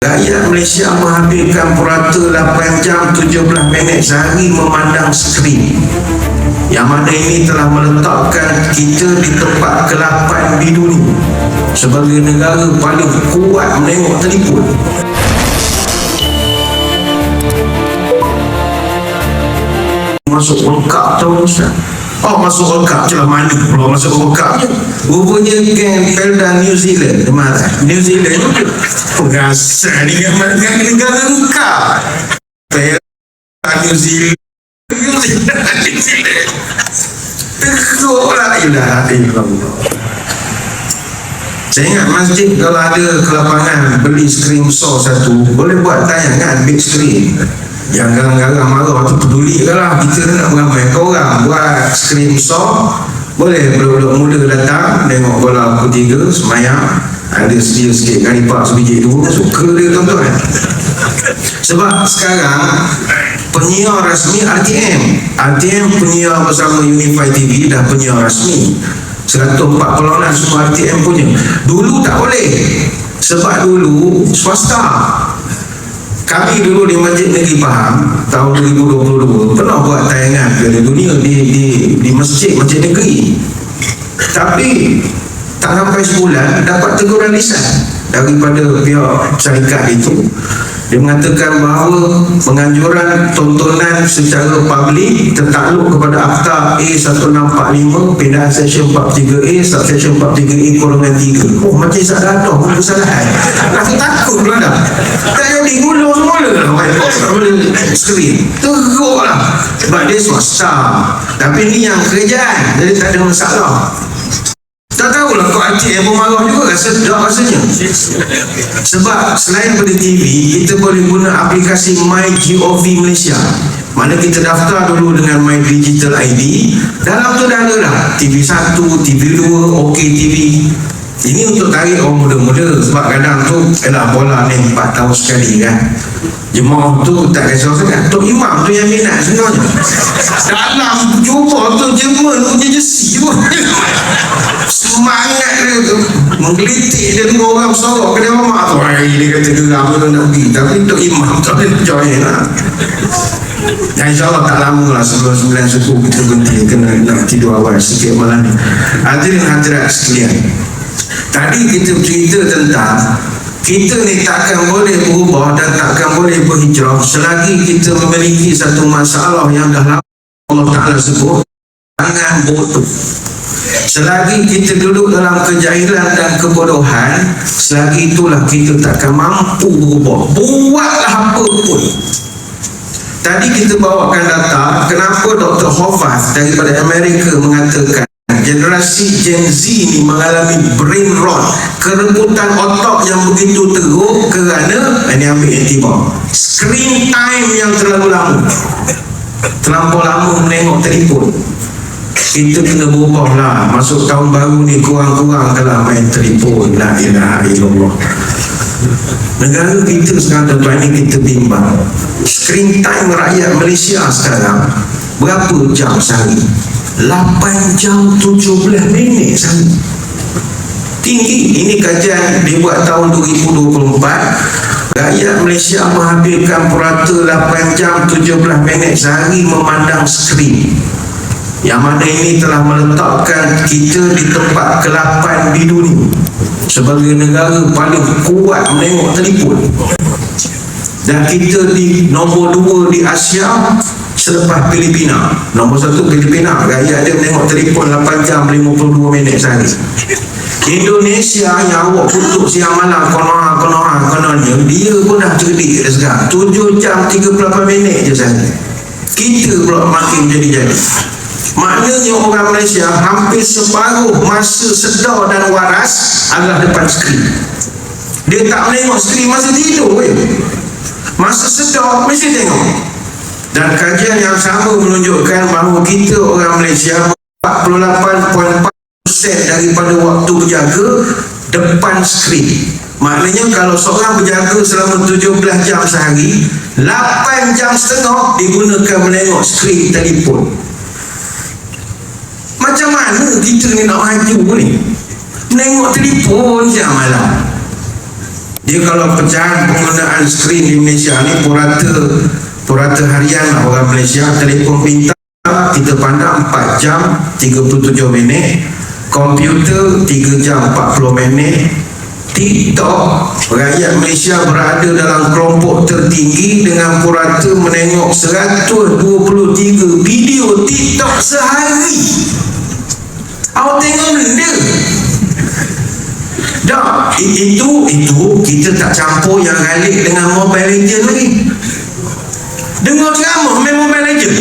Rakyat Malaysia menghabiskan purata 8 jam 17 minit sehari memandang skrin, yang mana ini telah meletakkan kita di tempat ke-8 di dunia sebagai negara paling kuat menengok telefon. Masuk lengkap tahu Ustaz. Oh, masuk lengkap je lah, mana pula masuk lengkap je. Rupanya geng Felda New Zealand marah. New Zealand tu pengasal dengan negara lengkap. Felda New Zealand teruk lah. Ilaha illallah. Saya ingat masjid kalau ada kelapangan beli skrin besar satu, boleh buat tayangan big screen. Yang garang-garang marah tu peduli ke lah, kita nak beramai kau orang buat skrin besar. Boleh budak-budak muda datang tengok bola pukul 3 semayang, ada sedia sikit karipap sebiji tu, suka dia tuan-tuan. Sebab sekarang penyiar rasmi RTM penyiar bersama Unify TV dah penyiar rasmi 140 semua RTM punya. Dulu tak boleh, sebab dulu swasta. Kami dulu di Masjid Negeri Pahang tahun 2022 pernah buat tayangan Piala Dunia di masjid negeri. Tapi tak sampai sebulan dapat teguran lisan daripada pihak syarikat itu. Dia mengatakan bahawa penganjuran tontonan secara publik tertakluk kepada Akta A1645 pindahan Seksyen 43A Subseksyen 43A/3. Oh, macam salah dah kesalahan. Aku takut pula dah. Tak jadi gulung semula lah skrin. Teruk lah. Sebab dia swasta. Tapi ni yang kerajaan, jadi tak ada masalah. Tak tahulah kau RTM pun marah juga, sedap rasanya. Sebab selain pada TV, kita boleh guna aplikasi MyGov Malaysia, mana kita daftar dulu dengan My Digital ID. Dalam tu dah ada lah TV1, TV2, OK TV. Ini untuk tarik orang muda-muda, sebab kadang tu bola ni 4 tahun sekali kan. Jemaah tu tak kisah sangat. Tok Imam tu yang minat sebenarnya. Dalam jumpa tu Jerman punya jersey pun semangat dia tu, menggelitik dia dengan orang sorok ke dia mamak tu. Dia kata geram tu nak pergi, tapi Tok Imam tu dia join lah. Dan insyaAllah tak lama lah sebelum 9 suku kita berhenti, kena nak tidur awal sikit malam ni. Hadirin hadirat sekalian, tadi kita cerita tentang kita ni takkan boleh berubah dan takkan boleh berhijrah selagi kita memiliki satu masalah yang dah lama Allah Ta'ala sebut, jangan bodoh. Selagi kita duduk dalam kejahilan dan kebodohan, selagi itulah kita takkan mampu berubah, buatlah apa pun. Tadi kita bawakan data kenapa Dr. Hoffath daripada Amerika mengatakan generasi Gen Z ni mengalami brain rot, kerebutan otak yang begitu teruk kerana ini ambil iktibar screen time yang terlalu lama, terlampau lama menengok telefon. Kita kena berubah lah. Masuk tahun baru ni kurang-kurang kalau main telefon. La ilaha illallah. Negara kita sekarang tuan-tuan ni kita bimbang. Screen time rakyat Malaysia sekarang berapa jam sehari? 8 jam 17 minit sehari. Tinggi. Ini kajian dibuat tahun 2024. Rakyat Malaysia menghabiskan purata 8 jam 17 minit sehari memandang skrin, yang mana ini telah meletakkan kita di tempat ke-8 di dunia sebagai negara paling kuat menengok telefon. Dan kita di nombor 2 di Asia selepas Filipina. Nombor 1 Filipina, rakyat dia menengok telefon 8 jam 52 minit sehari. Indonesia yang awak putuk siang malam kononnya, dia pun dah cerdik dah sekarang 7 jam 38 minit je sehari. Kita pula makin jadi-jadi. Maknanya orang Malaysia hampir separuh masa sedar dan waras adalah depan skrin. Dia tak menengok skrin masa tidur masa sedar mesti tengok. Dan kajian yang sama menunjukkan bahawa kita orang Malaysia 48.4% daripada waktu berjaga depan skrin. Maknanya kalau seorang berjaga selama 17 jam sehari, 8 jam setengah digunakan menengok skrin telefon. Macam mana kita ni nak maju ni? Menengok telefon siang malam. Dia kalau pecahan penggunaan skrin di Malaysia ni purata harian lah orang Malaysia. Telefon pintar kita pandang 4 jam 37 minit, komputer 3 jam 40 minit, TikTok, rakyat Malaysia berada dalam kelompok tertinggi dengan purata menengok 123 video TikTok sehari. Awak tengok benda dah. Itu kita tak campur yang galik dengan Mobile Legend lagi. Dengar ceramah main Mobile Legend,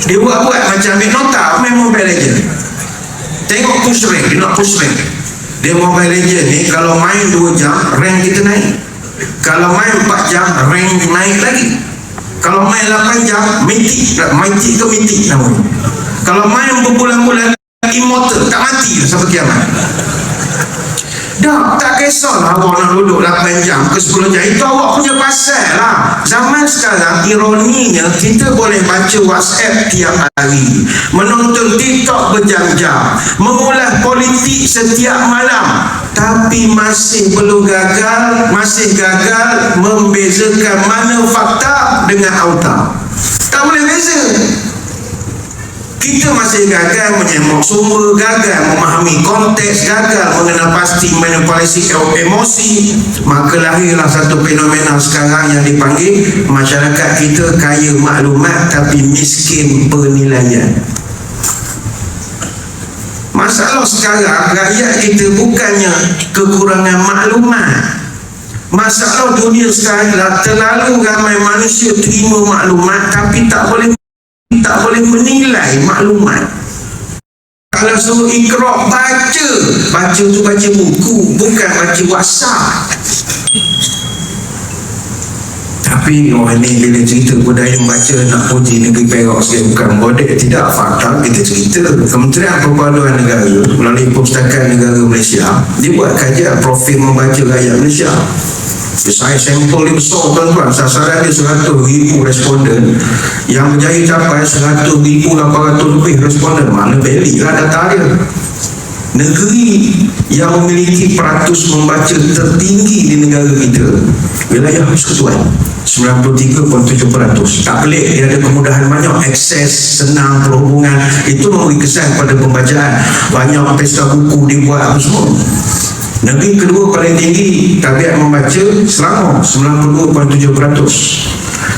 dia buat macam ambil nota main Mobile Legend. Tengok push rank, dia nak push rank. Dia Mobile Legend ni kalau main 2 jam rank kita naik, kalau main 4 jam rank naik lagi, kalau main 8 jam mythic ke mythic namanya. Kalau main berbulan-bulan immortal, tak mati sampai kiamat. Dah tak kisahlah awak nak duduk 8 jam ke 10 jam, itu awak punya pasal lah. Zaman sekarang ironinya kita boleh baca WhatsApp tiap hari, menonton TikTok berjam-jam, mengulas politik setiap malam, tapi masih gagal membezakan mana fakta dengan auta. Tak boleh beza. Kita masih gagal menyemok sumber, gagal memahami konteks, gagal mengenal pasti manipulasi emosi. Maka lahirlah satu fenomena sekarang yang dipanggil masyarakat kita kaya maklumat tapi miskin penilaian. Masalah sekarang rakyat kita bukannya kekurangan maklumat. Masalah dunia sekarang adalah terlalu ramai manusia terima maklumat tapi tak boleh menilai maklumat. Kalau suruh ikra, baca tu baca buku, bukan baca WhatsApp. Tapi orang ni bila cerita budaya membaca nak puji negeri Perak sikit, bukan bodek, tidak, fakta kita cerita. Kementerian Perpaduan Negara melalui Perpustakaan Negara Malaysia dia buat kajian profil membaca rakyat Malaysia. Saya sampel dia besar tuan-tuan, sasaran dia 100,000 responden, yang berjaya capai 100,800 lebih responden. Mana beli lah data dia. Negeri yang memiliki peratus membaca tertinggi di negara kita, wilayah persekutuan 93.7%. Tak pelik, dia ada kemudahan banyak, akses senang, perhubungan, itu memberi kesan pada pembacaan. Banyak pesta buku dibuat apa semua. Negeri kedua paling tinggi tabiat membaca Selangor 92.7%.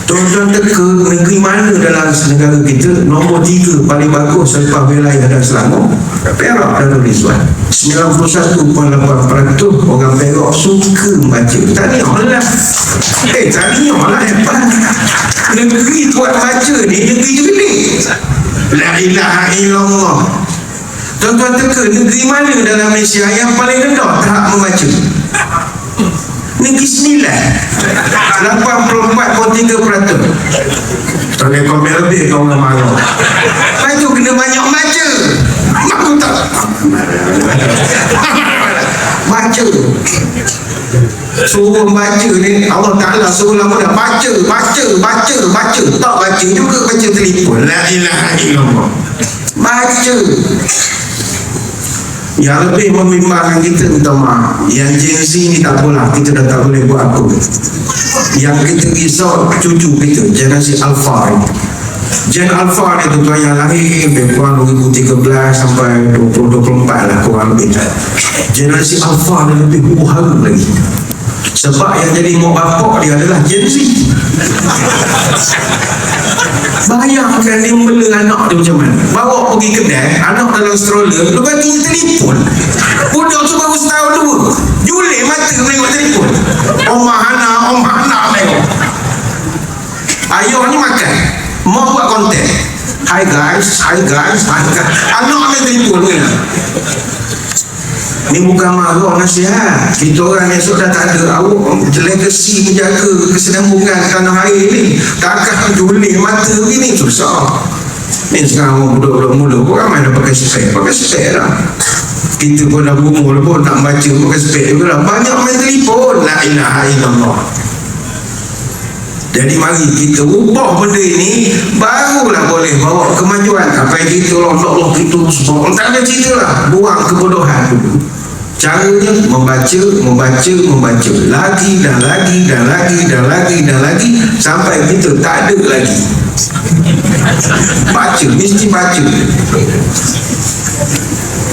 Tuan-tuan teka negeri mana dalam negara kita nombor 3 paling bagus selepas wilayah dan Selangor? Perak dan Rizwan. 91.8% orang Perak suka membaca. Tahniahlah. Tahniahlah, hebat. Negeri buat baca ni negeri cerdik. La ilaha illallah. Tuan-tuan teka negeri mana dalam Malaysia yang paling rendah tahap membaca? Negeri Sembilan, 84.3%. Tak boleh komen lebih kau orang marah. Lepas tu kena banyak baca. Aku tak baca. Suruh membaca ni Allah Ta'ala suruh lama dah baca. Tak baca juga, baca telefon. La ilaha illallah. Baca. Yang lebih membimbangkan kita, minta maaf, yang Gen Z ni tak apalah, kita dah tak boleh buat apa. Yang kita risau cucu kita, generasi Alpha ni. Gen Alpha ni tuan-tuan yang lahir kurang 2013 sampai 2024 lah kurang lebih. Generasi Alpha ni lebih harum lagi, sebab yang jadi mak bapak dia adalah Gen Z. Bayangkan dia membela anak dia macam mana. Bawa pergi kedai, anak dalam stroller, lepas tu telefon. Budak tu baru setahun 2, julik mata tengok telefon. Omah anak tengok. Ayah ni makan, mau buat konten. Hi guys. Anak ambil telefon ni. Ni bukan marah, nasihat. Kita orang esok dah tak ada awak legacy menjaga kesinambungan tanah air ni. Takkan julik mata begini, susah. Ni sekarang budak-budak mula pun ramai dah pakai spek lah. Kita pun dah berumur pun nak baca pakai spek juga lah. Banyak main telefon. La ilaha illallah. Jadi mari kita ubah benda ini, barulah boleh bawa kemajuan. Apa kita Allah kita semua tak ada cerita lah, buang kebodohan dulu. Caranya membaca lagi dan lagi sampai kita tak ada lagi. Baca, mesti baca.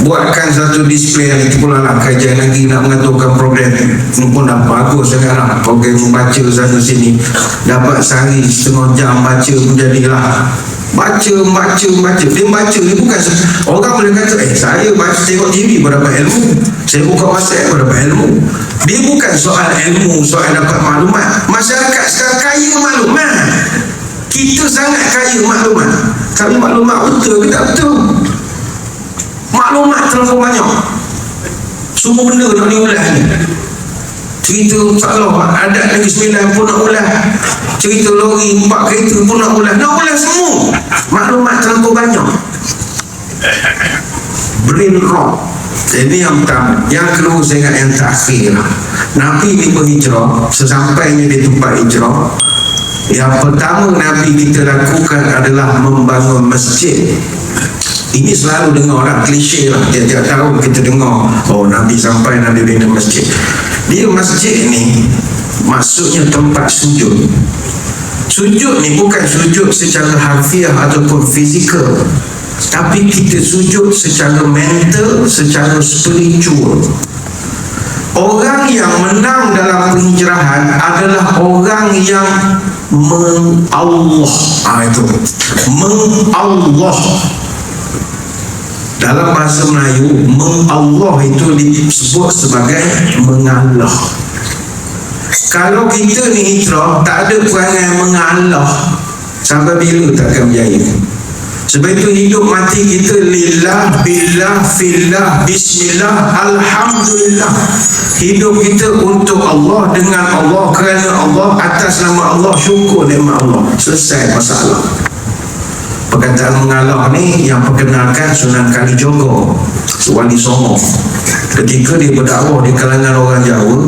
Buatkan satu display yang itu pula lah kajian lagi nak mengaturkan program ini pun dah bagus sekarang, program membaca sana sini dapat sehari setengah jam baca menjadilah baca. Dia baca ni bukan orang boleh kata saya baca tengok TV pun dapat ilmu, saya buka WhatsApp pun dapat ilmu. Dia bukan soal ilmu, soal dapat maklumat. Masyarakat sekarang kaya maklumat, kita sangat kaya maklumat, tapi maklumat betul ke tak betul? Maklumat terlalu banyak, semua benda nak diulas ni. Cerita salah adat Negeri Sembilan pun nak ulas, cerita lori 4 kereta pun nak ulas semua. Maklumat terlalu banyak, brain rot. Ini yang pertama. Yang kedua saya ingat yang terakhir, Nabi ni berhijrah. Sesampainya di tempat hijrah, yang pertama Nabi kita lakukan adalah membangun masjid. Ini selalu dengar orang klise lah, tiap-tiap tahun kita dengar, oh Nabi sampai Nabi bina masjid. Dia masjid ni maksudnya tempat sujud. Sujud ni bukan sujud secara harfiah ataupun fizikal, tapi kita sujud secara mental, secara spiritual. Orang yang menang dalam penghijrahan adalah orang yang mengallah. Itu mengallah. Dalam bahasa Melayu, mengallah itu disebut sebagai mengalah. Kalau kita ni hijrah tak ada perangai mengalah, sampai bila takkan berjaya. Sebab itu hidup mati kita lillah, billah, fillah, bismillah, alhamdulillah. Hidup kita untuk Allah, dengan Allah, kerana Allah, atas nama Allah, syukur nikmat Allah. Selesai masalah. Perkataan mengalah ni yang perkenalkan Sunan Kalijogo, Wali Songo. Ketika dia berdakwah di kalangan orang Jawa,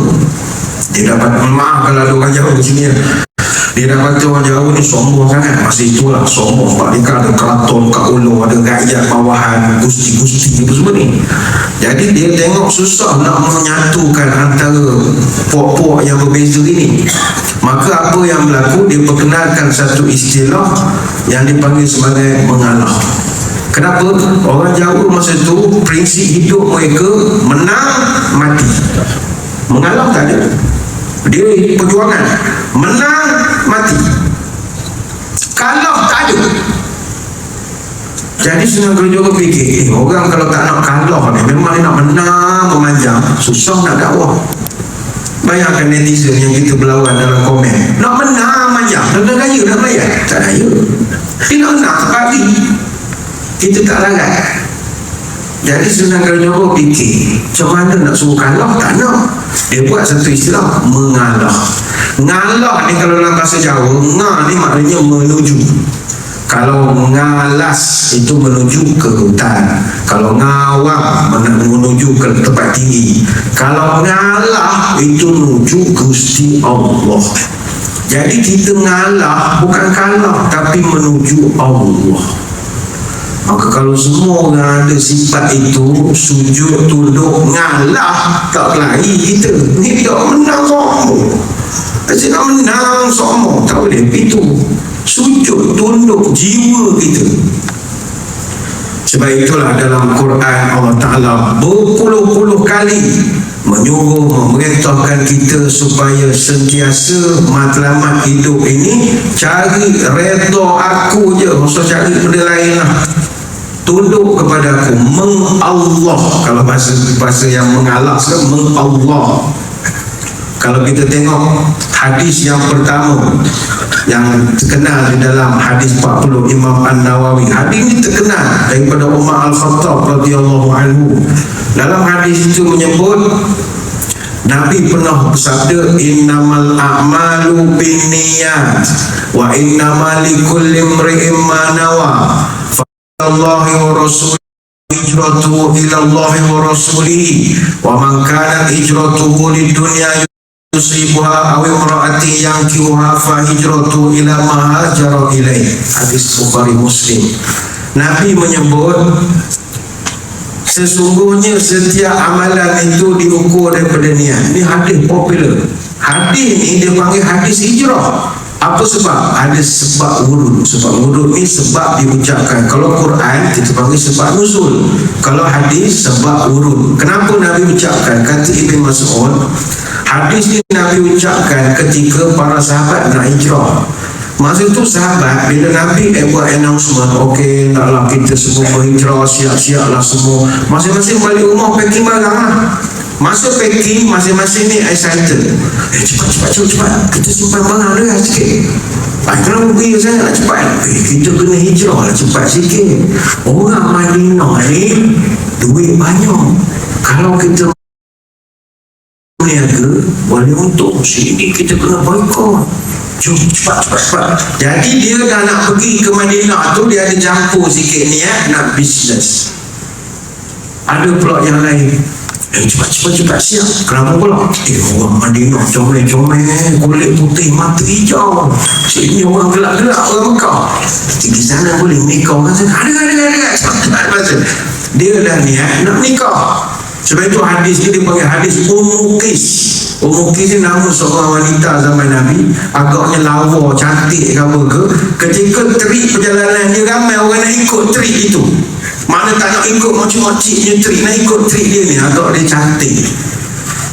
dia dapat, maaf kalau ada orang Jawa di sini, dia dapat orang Jawa ni sombong sangat. Masa itulah sombong, sebab dia ada keraton kat Ulu, ada rakyat bawahan, gusti-gusti apa semua ni. Jadi dia tengok susah nak menyatukan antara puak-puak yang berbeza ini. Maka apa yang berlaku, dia perkenalkan satu istilah yang dipanggil sebagai mengalah. Kenapa? Orang Jawa masa tu prinsip hidup mereka menang mati, mengalah tak ada. Dia perjuangan menang mati, kalah tak ada. Jadi Sunan Kalijogo fikir, orang kalau tak nak kalah ni, memang dia nak menang memanjang, susah nak dakwah. Bayangkan netizen yang kita berlawan dalam komen, nak menang memanjang, nak raya, nak bayar, tak raya. Dia nak menang pagi, kita tak larat. Jadi Sunan Kalijogo fikir, macam mana nak suruh kalah? Tak nak. Dia buat satu istilah, mengalah. Ngalah ni kalau dalam bahasa Jawa, ngah ni maknanya menuju. Kalau ngalas itu menuju ke hutan, kalau ngawang menuju ke tempat tinggi, kalau ngalah itu menuju Gusti Allah. Jadi kita ngalah bukan kalah, tapi menuju Allah. Maka kalau semua orang ada sifat itu, sujud, tunduk, ngalah, tak lari kita. Ni dia menang sombong. Asyik nak menang sombong, tak boleh. Itu sujud, tunduk jiwa kita. Sebab itulah dalam Quran Allah Ta'ala berpuluh-puluh kali menyuruh, memerintahkan kita supaya sentiasa matlamat hidup ini cari redha aku je, maksud cari benda lain lah. Tunduk kepada aku, mengallah. Kalau bahasa yang mengalah sekarang, mengallah. Kalau kita tengok hadis yang pertama yang terkenal di dalam hadis 40 Imam An-Nawawi, hadis ini terkenal daripada Umar Al-Khattab radhiyallahu anhu. Dalam hadis itu menyebut, Nabi pernah bersabda, innamal a'malu binniyat wa innamal likulli imri'in ma nawa. Allahi wa rasulih hijratuhu ila Allah wa rasulih wa man kanat hijratuhu lidunya yusibuha aw imra'atin yankihuha fa hijratuhu ila ma hajara ilaih. Hadis Bukhari Muslim. Nabi menyebut Sesungguhnya setiap amalan itu diukur daripada niat. Ini hadis popular. Hadis ni dia panggil hadis hijrah. Apa sebab? Ada sebab wurud. Sebab wurud ni sebab diucapkan. Kalau Quran kita panggil sebab nuzul. Kalau hadis sebab wurud. Kenapa Nabi ucapkan? Kata Ibn Mas'ud, hadis ni Nabi ucapkan ketika para sahabat nak hijrah. Masa tu sahabat, bila Nabi buat announcement, okey, naklah kita semua berhijrah, siap-siap lah semua, masing-masing balik rumah packing barang lah. Masa packing, masing-masing ni excited, cepat, kita simpan barang dia sikit. Kenapa pergi sangat cepat? Kita kena hijrah lah cepat sikit. Orang Madinah ni duit banyak. Kalau kita niaga, boleh untung. Sini kita kena boykot. Jom cepat. Jadi dia dah nak pergi ke Madinah tu, dia ada campur sikit niat nak bisnes. Ada pula yang lain, cepat siap. Kenapa pula? Orang Madinah comel-comel, kulit putih mata hijau. Sini orang gelap-gelap, orang Mekah. Di sana boleh nikah kan? Ada cepat. Dia dah niat nak nikah. Sebab itu hadis ni dia panggil hadis Ummu Qis. Ummu Qis ni nama seorang wanita zaman Nabi, agaknya lawa, cantik ke apa ke. Ketika trip perjalanan dia, ramai orang nak ikut trip itu. Mana tak nak ikut macam-macamnya trip, nak ikut trip dia ni, agak dia cantik.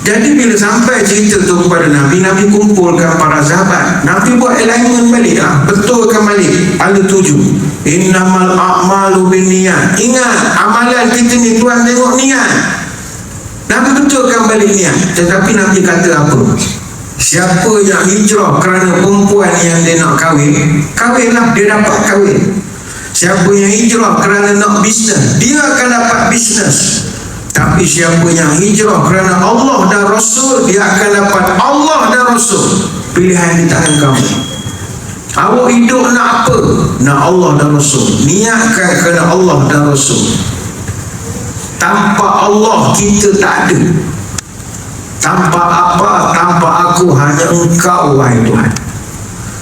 Jadi bila sampai cerita tu kepada Nabi, Nabi kumpulkan para sahabat. Nabi buat alignment balik lah, betulkan balik. Ada 7. Innamal a'malu binniyat. Ingat, amalan kita ni Tuhan tengok niat. Nabi betulkan balik niat. Tetapi Nabi kata apa? Siapa yang hijrah kerana perempuan yang dia nak kahwin, kahwinlah, dia dapat kahwin. Siapa yang hijrah kerana nak bisnes, dia akan dapat bisnes. Tapi siapa yang hijrah kerana Allah dan Rasul, dia akan dapat Allah dan Rasul. Pilihan di tangan kamu. Awak hidup nak apa? Nak Allah dan Rasul. Niatkan kerana Allah dan Rasul. Tanpa Allah kita tak ada. Tanpa apa? Tanpa aku, hanya Engkau wahai Tuhan.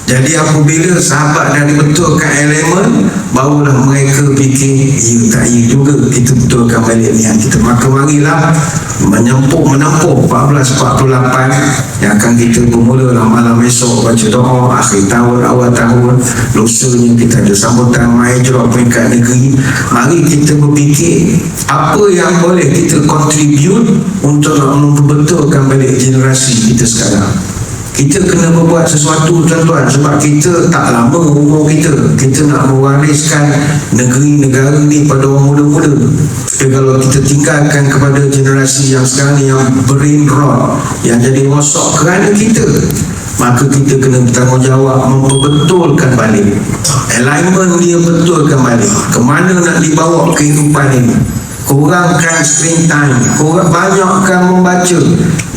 Jadi apabila sahabat dah dibetulkan elemen, barulah mereka fikir, ya juga kita betulkan balik niat kita. Maka marilah menempuh 1448 yang akan kita bermula lah malam esok, baca doa akhir tahun, awal tahun. Lusanya kita ada sambutan mahijrah peringkat negeri. Mari kita berfikir apa yang boleh kita contribute untuk membetulkan balik generasi kita sekarang. Kita kena berbuat sesuatu tuan-tuan, sebab kita tak lama umur kita. Kita nak mewariskan negeri negara ni pada orang muda-muda. Tapi kalau kita tinggalkan kepada generasi yang sekarang ni, yang brain rot, yang jadi rosak kerana kita, maka kita kena bertanggungjawab memperbetulkan balik. Alignment dia betulkan balik. Kemana nak dibawa kehidupan ini? Kurangkan screen time, banyakkan membaca.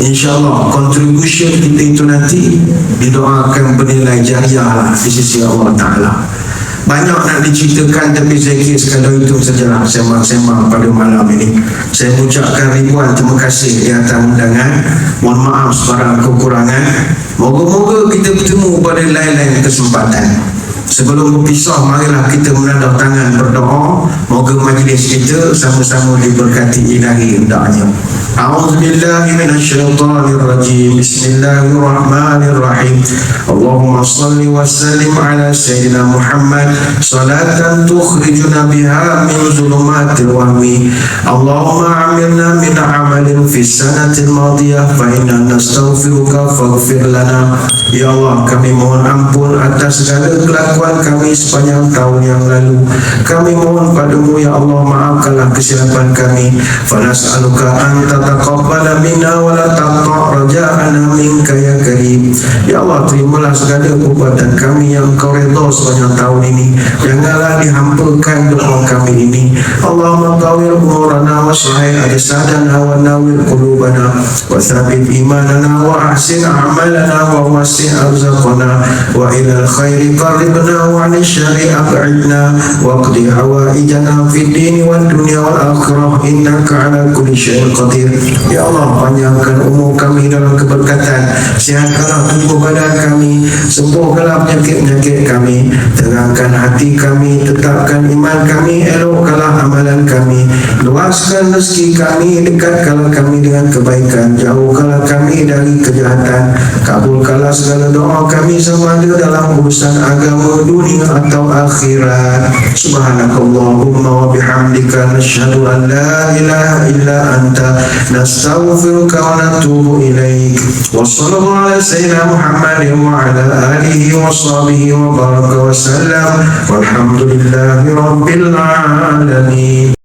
InsyaAllah contribution kita itu nanti didoakan bernilai jariah lah di sisi Allah Ta'ala. Banyak nak diceritakan, tapi saya kira sekadar itu sajalah sembang-sembang pada malam ini. Saya mengucapkan ribuan terima kasih di atas undangan. Mohon maaf sebarang kekurangan. Moga-moga kita bertemu pada lain-lain kesempatan. Sebelum berpisah, marilah kita menadah tangan berdoa. Moga majlis kita sama-sama diberkati ilahi hendaknya. A'udzubillahi minasyaitonirrajim. Bismillahirrahmanirrahim. Allahumma salli wa sallim ala sayyidina Muhammad salatan tukhrijuna biha min zulumatil wahmi. Allahumma amilna min amalin fi sanatil madiyah fa inna nastaghfiruka faghfir lana. Ya Allah, kami mohon ampun atas segala kelakuan kami sepanjang tahun yang lalu. Kami mohon padamu ya Allah, maafkanlah kesilapan kami. Fanas'aluka an tataqabbala minna wa la taqta' raja'ana minka ya karim. Ya Allah, terimalah segala perbuatan kami yang Kau redha sepanjang tahun ini. Janganlah dihampakan doa kami ini. Allahumma tawil umurana wa sahih ajsadana wa nawil qulubana wa thabit imanana wa ahsin a'malana wa wasi' arzaqana wa ilal khairi qarribna wa 'anil syarri ab'idna wa qdi hawaijana fid din wad dunya wal akhirah innaka 'ala kulli syai'in qadir. Ya Allah, panjangkan umur kami dalam keberkatan, sihatkanlah tubuh badan kami, sembuhkanlah penyakit-penyakit kami, terangkan hati kami, tetapkan iman kami, elokkanlah amalan kami, luaskan rezeki kami, dekatkanlah kami dengan kebaikan, jauhkanlah kami dari kejahatan, kabulkanlah segala doa kami sama ada dalam urusan agama, dunia atau akhirat. Subhanakallahumma wa bihamdika nasyhadu an la ilaha illa anta nastaghfiruka wa natubu ilaik. Wa sallallahu ala sayyidina Muhammadin wa ala alihi wa sahbihi wa baraka wa sallam. Walhamdulillahi rabbil alamin.